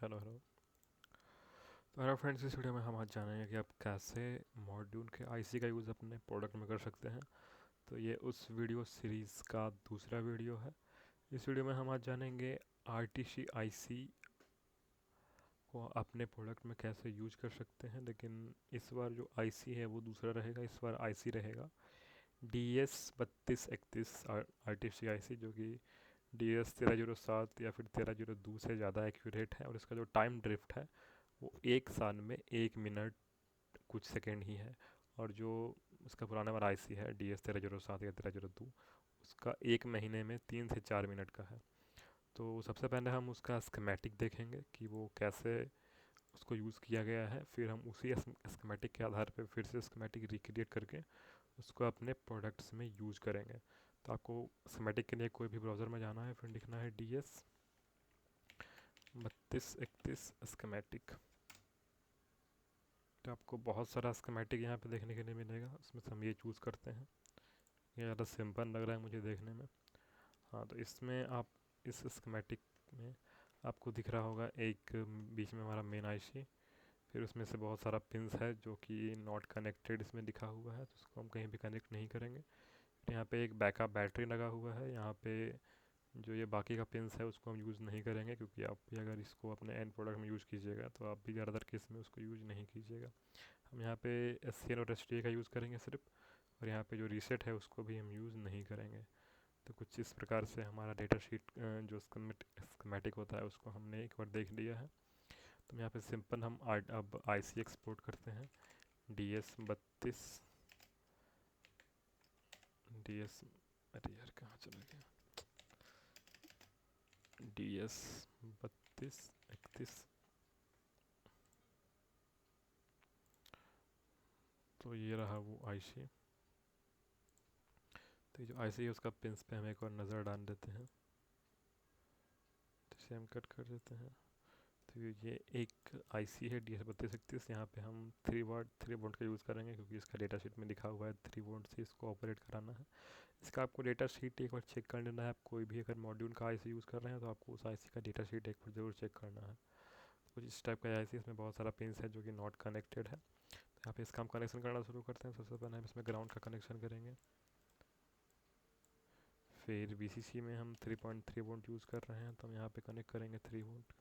Hello hello. तो hello friends, इस video में हम आज जानेंगे कि आप कैसे मॉड्यूल के आईसी का यूज़ अपने प्रोडक्ट में कर सकते हैं। तो ये उस वीडियो सीरीज़ का दूसरा वीडियो है। इस वीडियो में हम आज जानेंगे आरटीसी आईसी को अपने प्रोडक्ट में कैसे यूज कर सकते हैं। लेकिन इस बार जो आईसी है वो दूसरा रहेगा। इस बार आईसी रहेगा DS3231 आरटीसी आईसी, जो कि DS1307 या फिर 1302 से ज़्यादा एक्यूरेट है। और इसका जो टाइम ड्रिफ्ट है वो एक साल में 1 मिनट कुछ सेकेंड ही है। और जो उसका पुराना वाला आईसी है DS1307 या 1302, उसका 1 महीने में 3 से 4 मिनट का है। तो सबसे पहले हम उसका स्कीमेटिक देखेंगे कि वो कैसे उसको यूज़ किया गया है। फिर हम उसी स्कीमेटिक के आधार पर फिर से स्कीमेटिक रिक्रिएट करके उसको अपने प्रोडक्ट्स में यूज करेंगे। तो आपको स्कीमेटिक के लिए कोई भी ब्राउज़र में जाना है, फिर लिखना है DS3231 स्कीमेटिक। तो आपको बहुत सारा स्कीमेटिक यहाँ पे देखने के लिए मिलेगा। उसमें से हम ये चूज़ करते हैं। ये ज़्यादा सिंपल लग रहा है मुझे देखने में। हाँ, तो इसमें आप इस स्कीमेटिक में आपको दिख रहा होगा एक बीच में हमारा मेन आईसी। फिर उसमें से बहुत सारा पिंस है जो कि नॉट कनेक्टेड इसमें लिखा हुआ है, तो उसको हम कहीं भी कनेक्ट नहीं करेंगे। यहाँ पे एक बैकअप बैटरी लगा हुआ है। यहाँ पे जो ये बाकी का पिंस है उसको हम यूज़ नहीं करेंगे, क्योंकि आप भी अगर इसको अपने एंड प्रोडक्ट में यूज़ कीजिएगा तो आप भी ज़्यादातर केस में उसको यूज़ नहीं कीजिएगा। हम यहाँ पे SCN और STA का यूज़ करेंगे सिर्फ। और यहाँ पे जो रीसेट है उसको भी हम यूज़ नहीं करेंगे। तो कुछ इस प्रकार से हमारा डेटा शीट जो स्कीमेटिक होता है उसको हमने एक बार देख लिया है। तो यहाँ पे सिंपल हम अब आईसी एक्सपोर्ट करते हैं। DS अरे यार कहाँ चला गया, DS3231। तो ये रहा वो आईसी। तो ये जो आईसी है उसका पिंस पे हम एक और नज़र डाल देते हैं। तो इसे हम कट कर देते हैं। तो ये एक आईसी है DS3231। यहाँ पे हम 3 वोल्ट का यूज़ करेंगे, क्योंकि इसका डेटा शीट में लिखा हुआ है 3 वोल्ट से इसको ऑपरेट कराना है। इसका आपको डेटा शीट एक बार चेक कर लेना है। आप कोई भी अगर मॉड्यूल का आईसी यूज़ कर रहे हैं तो आपको उस आईसी का डेटा शीट एक बार ज़रूर चेक करना है। कुछ इस टाइप का आईसी, इसमें बहुत सारा पिंस है जो कि नॉट कनेक्टेड है। तो यहाँ पे इसका हम कनेक्शन करना शुरू करते हैं। सबसे पहले हम इसमें ग्राउंड का कनेक्शन करेंगे। फिर VCC में हम 3.3 वोल्ट यूज़ कर रहे हैं, तो हम यहाँ पे कनेक्ट करेंगे 3 वोल्ट।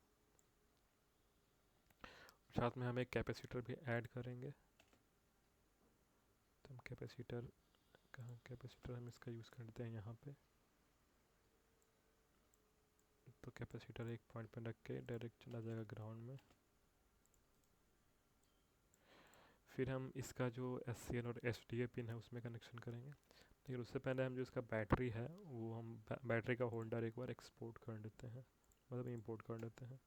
साथ में हम एक कैपेसिटर भी ऐड करेंगे। तो हम कैपेसिटर हम इसका यूज़ करते हैं यहाँ पे। तो कैपेसिटर एक पॉइंट पे रख के डायरेक्ट चला जाएगा ग्राउंड में। फिर हम इसका जो SCN और SDA पिन है उसमें कनेक्शन करेंगे। लेकिन उससे पहले हम जो इसका बैटरी है वो हम बैटरी का होल्डर एक बार एक्सपोर्ट कर लेते हैं, मतलब इंपोर्ट कर लेते हैं।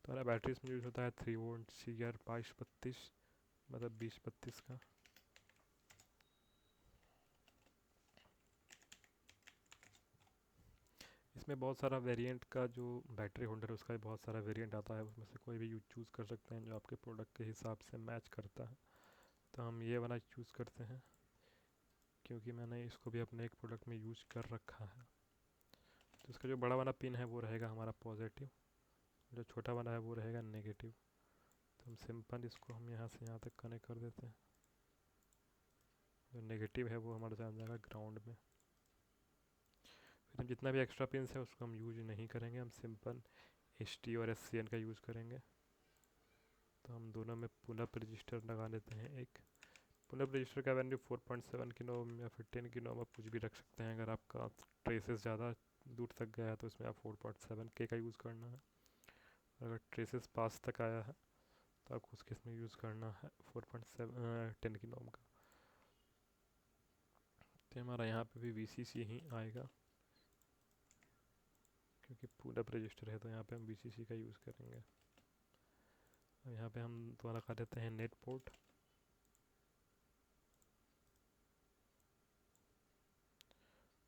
तो हमारा बैटरी इसमें यूज़ होता है 3 वोल्ट CR2232, मतलब 2032 का। इसमें बहुत सारा वेरिएंट का जो बैटरी होल्डर है उसका भी बहुत सारा वेरिएंट आता है। उसमें से कोई भी यूज चूज़ कर सकते हैं जो आपके प्रोडक्ट के हिसाब से मैच करता है। तो हम ये वाला चूज़ करते हैं, क्योंकि मैंने इसको भी अपने एक प्रोडक्ट में यूज कर रखा है। तो इसका जो बड़ा वाला पिन है वो रहेगा हमारा पॉजिटिव, जो छोटा वाला है वो रहेगा नेगेटिव। तो हम सिंपल इसको हम यहाँ से यहाँ तक कनेक्ट कर देते हैं। जो नेगेटिव है वो हमारा चला जाएगा ग्राउंड में। फिर हम जितना भी एक्स्ट्रा पिन्स है उसको हम यूज नहीं करेंगे। हम सिंपल ST और SCN का यूज़ करेंगे। तो हम दोनों में पुलअप रजिस्टर लगा लेते हैं एक। पुलअप रजिस्टर का वैल्यू 4.7 किलो या फिर 10 किलो आप कुछ भी रख सकते हैं। अगर आपका ट्रेसेस ज़्यादा दूर तक गया है तो इसमें आप 4.7K का यूज़ करना है। अगर ट्रेसेस पास तक आया है तो आपको उसके इसमें यूज़ करना है 4.7 10 किलो का। तो हमारा यहाँ पे भी VCC ही आएगा, क्योंकि पुलअप रजिस्टर है तो यहाँ पे हम VCC का यूज़ करेंगे। और यहाँ पे हम दोबारा कर देते हैं नेट पोर्ट।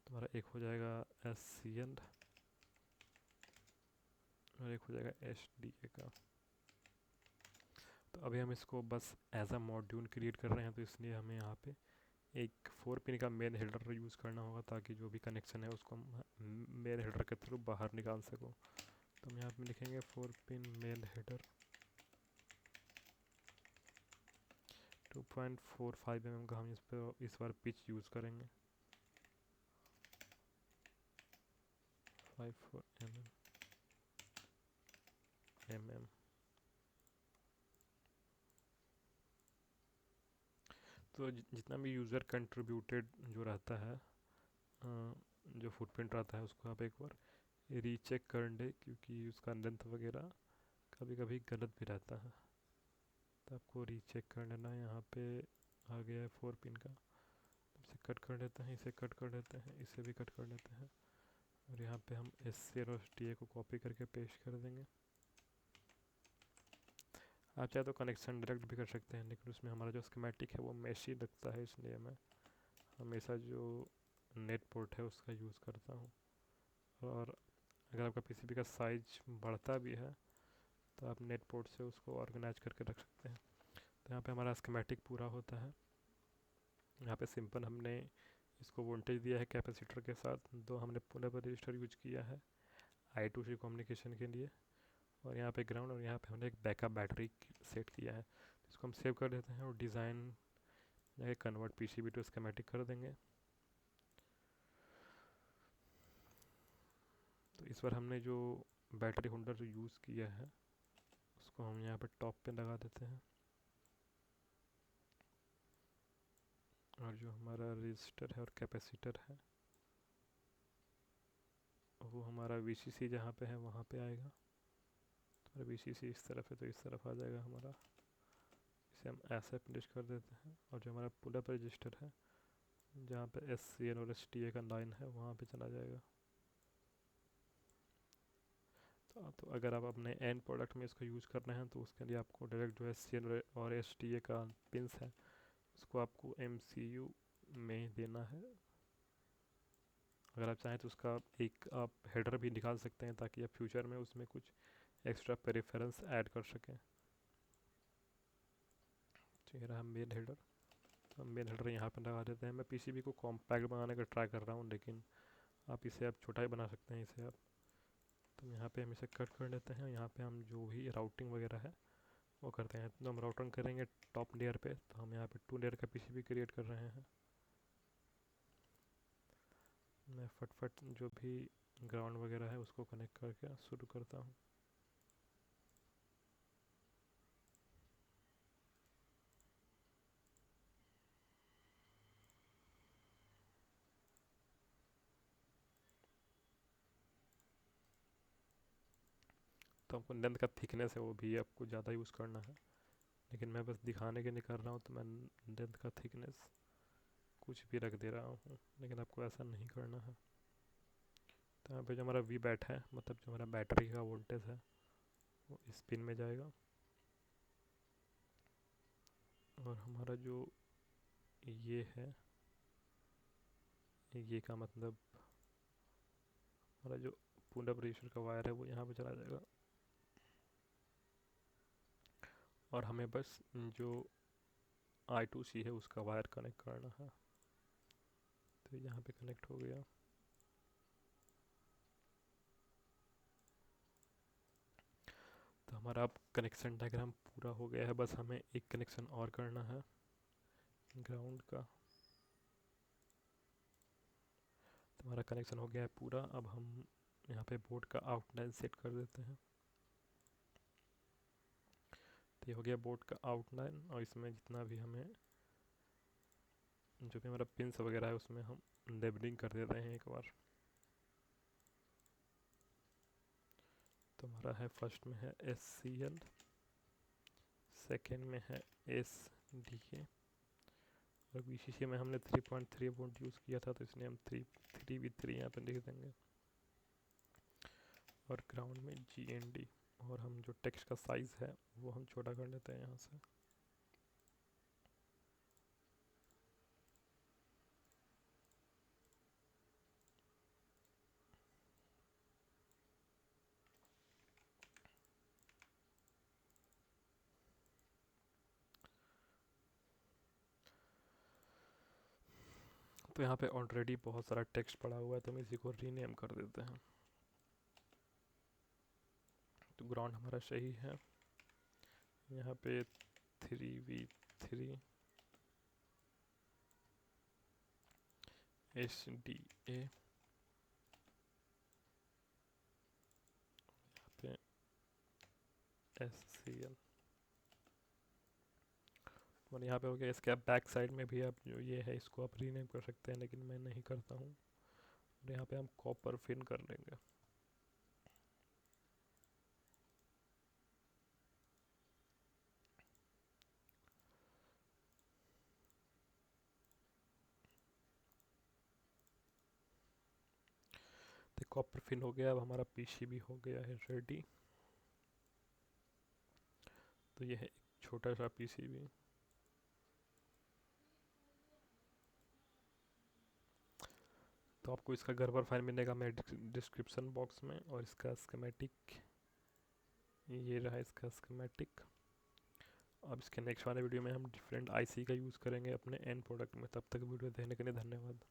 तुम्हारा एक हो जाएगा SCN और एक हो जाएगा SDA का। तो अभी हम इसको बस एज अ मॉड्यूल क्रिएट कर रहे हैं, तो इसलिए हमें यहाँ पे एक 4 पिन का मेन हेडर यूज़ करना होगा, ताकि जो भी कनेक्शन है उसको हम मेन हेडर के थ्रू बाहर निकाल सको। तो हम यहाँ पे लिखेंगे 4 पिन मेन हेडर 2.45 mm का हम इस पर इस बार पिच यूज़ करेंगे 54 mm। तो जितना भी यूज़र कंट्रीब्यूटेड जो रहता है जो फुटप्रिंट रहता है उसको आप एक बार रीचेक कर लें, क्योंकि उसका लेंथ वगैरह कभी कभी गलत भी रहता है, तो आपको रीचेक कर लेना। यहाँ पे आ गया है 4 पिन का, इसे कट कर लेते हैं, इसे कट कर लेते हैं, इसे भी कट कर लेते हैं, और यहाँ पे हम SCL और STA को कॉपी करके पेस्ट कर देंगे। आप चाहे तो कनेक्शन डायरेक्ट भी कर सकते हैं, लेकिन उसमें हमारा जो स्कीमेटिक है वो मेशी लगता है, इसलिए मैं हमेशा जो नेट पोर्ट है उसका यूज़ करता हूँ। और अगर आपका पीसीबी का साइज बढ़ता भी है तो आप नेट पोर्ट से उसको ऑर्गेनाइज करके रख सकते हैं। तो यहाँ पे हमारा स्कीमेटिक पूरा होता है। यहाँ पे सिंपल हमने इसको वोल्टेज दिया है कैपेसिटर के साथ, दो हमने पुनः रजिस्टर यूज किया है I2C कम्युनिकेशन के लिए, और यहाँ पे ग्राउंड, और यहाँ पे हमने एक बैकअप बैटरी सेट किया है। इसको हम सेव कर देते हैं और डिज़ाइन जाके कन्वर्ट पीसीबी टू स्कीमेटिक कर देंगे। तो इस बार हमने जो बैटरी होल्डर जो यूज़ किया है उसको हम यहाँ पे टॉप पे लगा देते हैं, और जो हमारा रजिस्टर है और कैपेसिटर है वो हमारा VCC जहाँ पे है वहाँ पे आएगा। तो VCC इस तरफ है तो इस तरफ आ जाएगा हमारा, इसे हम ऐसे प्लेस कर देते हैं। और जो हमारा पुल अप रजिस्टर है जहाँ पे SCL और STA का लाइन है वहाँ पे चला जाएगा। तो अगर आप अपने एंड प्रोडक्ट में इसको यूज़ करना है तो उसके लिए आपको डायरेक्ट जो SCL और STA का पिंस है उसको आपको MCU में ही देना है। अगर आप चाहें तो उसका एक आप हेडर भी निकाल सकते हैं ताकि आप फ्यूचर में उसमें कुछ एक्स्ट्रा पेरिफेरेंस ऐड कर सकें। तो ये रहा मेन हेडर, तो हम मेन हेडर यहाँ पर लगा देते हैं। मैं पीसीबी को कॉम्पैक्ट बनाने का ट्राई कर रहा हूँ, लेकिन आप इसे आप छोटा ही बना सकते हैं इसे आप। तो यहाँ पे हम इसे कट कर लेते हैं। यहाँ पे हम जो भी राउटिंग वगैरह है वो करते हैं। तो हम राउटिंग करेंगे टॉप लेयर पे, तो हम यहाँ पे 2 लेयर का पीसीबी क्रिएट कर रहे हैं। मैं फटफट जो भी ग्राउंड वगैरह है उसको कनेक्ट करके शुरू करता हूँ। तो आपको लेंथ का थिकनेस है वो भी आपको ज़्यादा यूज़ करना है, लेकिन मैं बस दिखाने के लिए कर रहा हूँ, तो मैं लेंथ का थिकनेस कुछ भी रख दे रहा हूँ, लेकिन आपको ऐसा नहीं करना है। तो यहाँ पे जो हमारा वी बैट है, मतलब जो हमारा बैटरी का वोल्टेज है वो इस पिन में जाएगा, और हमारा जो ये है ये का मतलब हमारा जो पुल अप रजिस्टर का वायर है वो यहाँ पे चला जाएगा। और हमें बस जो I2C है उसका वायर कनेक्ट करना है, तो यहाँ पे कनेक्ट हो गया। तो हमारा अब कनेक्शन डायग्राम पूरा हो गया है, बस हमें एक कनेक्शन और करना है ग्राउंड का। तो हमारा कनेक्शन हो गया है पूरा। अब हम यहाँ पे बोर्ड का आउटलाइन सेट कर देते हैं। तो ये हो गया बोर्ड का आउटलाइन, और इसमें जितना भी हमें जो भी हमारा पिंस वगैरह है उसमें हम लेबलिंग कर देते हैं एक बार। तो हमारा है फर्स्ट में है SCL, सेकेंड में है SDA, और VCC में हमने 3.3 वोल्ट यूज़ किया था तो इसलिए हम 3v3 यहाँ पर लिख देंगे, और ग्राउंड में GND। और हम जो टेक्स्ट का साइज़ है वो हम छोटा कर लेते हैं यहाँ से। तो यहाँ पे ऑलरेडी बहुत सारा टेक्स्ट पड़ा हुआ है तो हम इसी को रीनेम कर देते हैं। ग्राउंड हमारा सही है। यहाँ पे 3v3 SDA, यहाँ पे SCL, और यहाँ पे हो गया। इसके आप बैक साइड में भी आप जो ये है इसको आप रीनेम कर सकते हैं, लेकिन मैं नहीं करता हूँ। और यहाँ पे हम कॉपर फिन कर लेंगे। तो कॉपर फिन हो गया। अब हमारा पीसीबी हो गया है रेडी। तो ये है एक छोटा सा पीसीबी। तो आपको इसका घर पर फाइल मिलेगा मेरे डिस्क्रिप्शन बॉक्स में, और इसका स्कीमेटिक ये रहा, इसका स्कीमेटिक। अब इसके नेक्स्ट वाले वीडियो में हम डिफरेंट आईसी का यूज़ करेंगे अपने एंड प्रोडक्ट में। तब तक वीडियो देखने के लिए धन्यवाद।